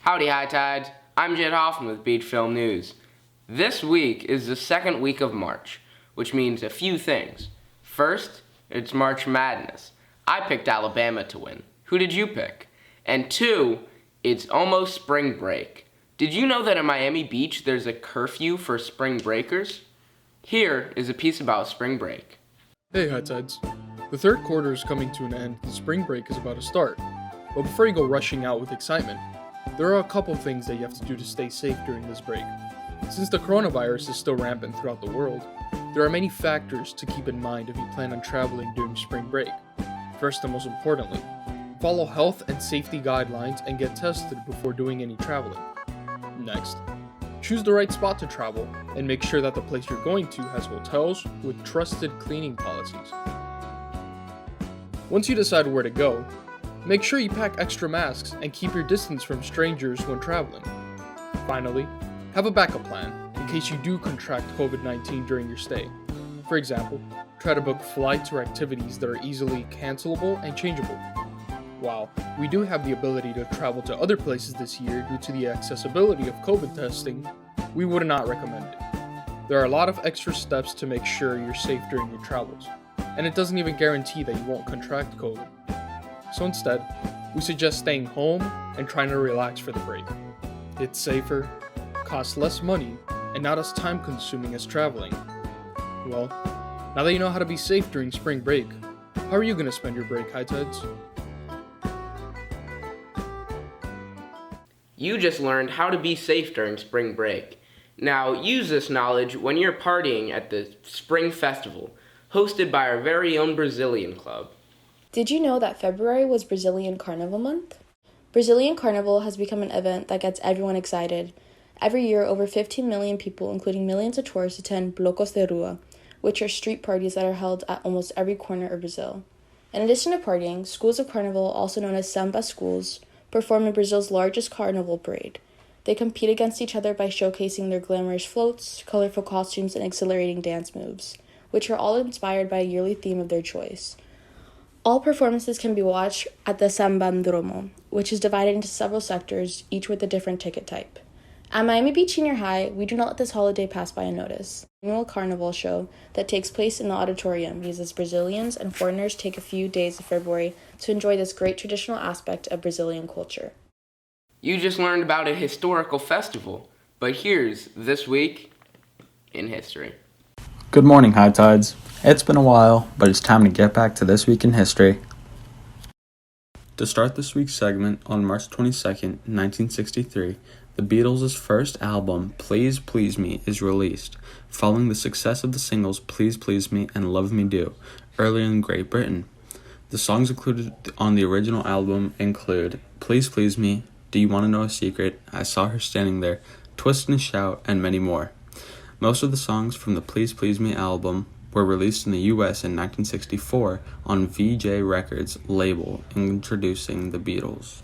Howdy, High Tides. I'm Jed Hoffman with Beach Film News. This week is the second week of March, which means a few things. First, it's March Madness. I picked Alabama to win. Who did you pick? And two, it's almost spring break. Did you know that at Miami Beach there's a curfew for spring breakers? Here is a piece about spring break. Hey, High Tides. The third quarter is coming to an end, and spring break is about to start. But before you go rushing out with excitement, there are a couple things that you have to do to stay safe during this break. Since the coronavirus is still rampant throughout the world, there are many factors to keep in mind if you plan on traveling during spring break. First and most importantly, follow health and safety guidelines and get tested before doing any traveling. Next, choose the right spot to travel and make sure that the place you're going to has hotels with trusted cleaning policies. Once you decide where to go, make sure you pack extra masks and keep your distance from strangers when traveling. Finally, have a backup plan in case you do contract COVID-19 during your stay. For example, try to book flights or activities that are easily cancelable and changeable. While we do have the ability to travel to other places this year due to the accessibility of COVID testing, we would not recommend it. There are a lot of extra steps to make sure you're safe during your travels, and it doesn't even guarantee that you won't contract COVID. So instead, we suggest staying home and trying to relax for the break. It's safer, costs less money, and not as time consuming as traveling. Well, now that you know how to be safe during spring break, how are you going to spend your break, High Tides? You just learned how to be safe during spring break. Now use this knowledge when you're partying at the Spring Festival, hosted by our very own Brazilian club. Did you know that February was Brazilian Carnival month? Brazilian Carnival has become an event that gets everyone excited. Every year, over 15 million people, including millions of tourists, attend Blocos de Rua, which are street parties that are held at almost every corner of Brazil. In addition to partying, schools of Carnival, also known as samba schools, perform in Brazil's largest carnival parade. They compete against each other by showcasing their glamorous floats, colorful costumes, and exhilarating dance moves, which are all inspired by a yearly theme of their choice. All performances can be watched at the Sambandromo, which is divided into several sectors, each with a different ticket type. At Miami Beach Senior High, we do not let this holiday pass by unnoticed. The annual Carnival show that takes place in the auditorium uses Brazilians and foreigners take a few days of February to enjoy this great traditional aspect of Brazilian culture. You just learned about a historical festival, but here's This Week in History. Good morning, High Tides. It's been a while, but it's time to get back to This Week in History. To start this week's segment, on March 22nd, 1963, the Beatles' first album, Please Please Me, is released, following the success of the singles Please Please Me and Love Me Do, earlier in Great Britain. The songs included on the original album include Please Please Me, Do You Want to Know a Secret, I Saw Her Standing There, Twist and Shout, and many more. Most of the songs from the Please Please Me album were released in the US in 1964 on VJ Records label, introducing the Beatles.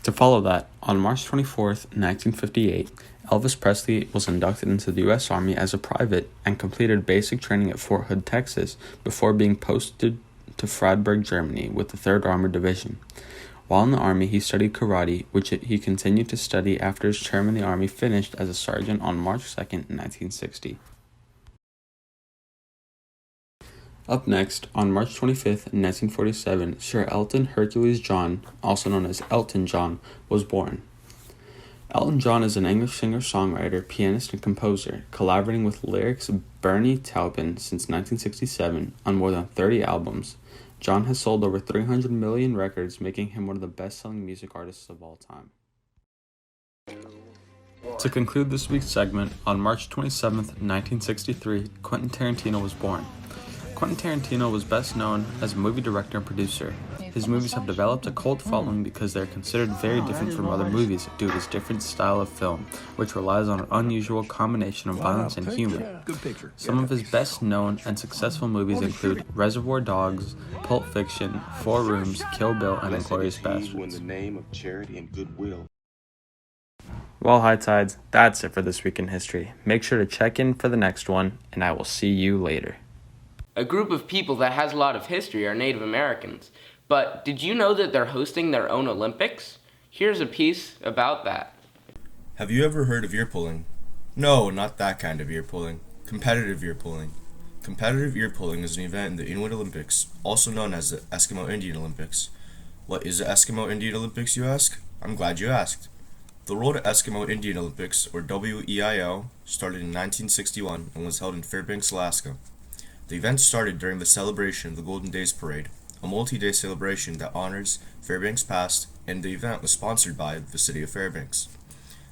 To follow that, on March 24th, 1958, Elvis Presley was inducted into the U.S. Army as a private and completed basic training at Fort Hood, Texas, before being posted to Freiburg, Germany, with the 3rd Armored Division. While in the Army, he studied karate, which he continued to study after his term in the Army finished as a sergeant on March 2nd, 1960. Up next, on March 25th, 1947, Sir Elton Hercules John, also known as Elton John, was born. Elton John is an English singer-songwriter, pianist, and composer, collaborating with lyrics Bernie Taupin since 1967 on more than 30 albums. John has sold over 300 million records, making him one of the best-selling music artists of all time. To conclude this week's segment, on March 27th, 1963, Quentin Tarantino was born. Quentin Tarantino was best known as a movie director and producer. His movies have developed a cult following because they are considered very different from other movies due to his different style of film, which relies on an unusual combination of violence and humor. Some of his best known and successful movies include Reservoir Dogs, Pulp Fiction, Four Rooms, Kill Bill, and Inglourious Basterds. Well, High Tides, that's it for This Week in History. Make sure to check in for the next one, and I will see you later. A group of people that has a lot of history are Native Americans. But did you know that they're hosting their own Olympics? Here's a piece about that. Have you ever heard of ear pulling? No, not that kind of ear pulling. Competitive ear pulling. Competitive ear pulling is an event in the Inuit Olympics, also known as the Eskimo Indian Olympics. What is the Eskimo Indian Olympics, you ask? I'm glad you asked. The World Eskimo Indian Olympics, or WEIO, started in 1961 and was held in Fairbanks, Alaska. The event started during the celebration of the Golden Days Parade, a multi-day celebration that honors Fairbanks past, and the event was sponsored by the city of Fairbanks.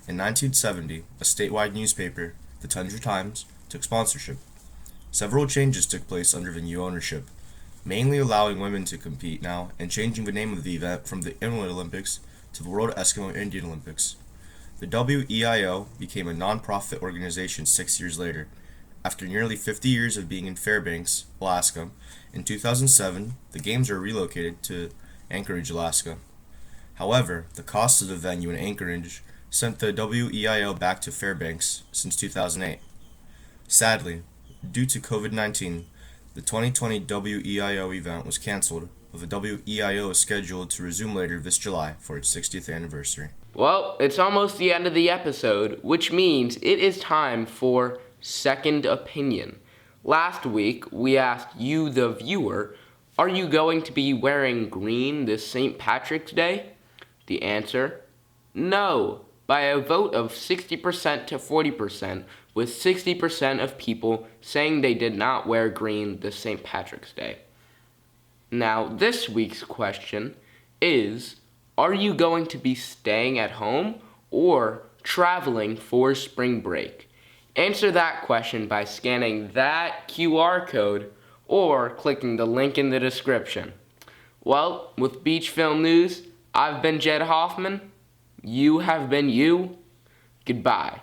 In 1970, a statewide newspaper, the Tundra Times, took sponsorship. Several changes took place under the new ownership, mainly allowing women to compete now and changing the name of the event from the Inuit Olympics to the World Eskimo Indian Olympics. The WEIO became a non-profit organization 6 years later. After nearly 50 years of being in Fairbanks, Alaska, in 2007, the Games were relocated to Anchorage, Alaska. However, the cost of the venue in Anchorage sent the WEIO back to Fairbanks since 2008. Sadly, due to COVID-19, the 2020 WEIO event was canceled, but the WEIO is scheduled to resume later this July for its 60th anniversary. Well, it's almost the end of the episode, which means it is time for Second Opinion. Last week, we asked you, the viewer, are you going to be wearing green this St. Patrick's Day? The answer, no, by a vote of 60% to 40%, with 60% of people saying they did not wear green this St. Patrick's Day. Now, this week's question is, are you going to be staying at home or traveling for spring break? Answer that question by scanning that QR code or clicking the link in the description. Well, with Beach Film News, I've been Jed Hoffman. You have been you. Goodbye.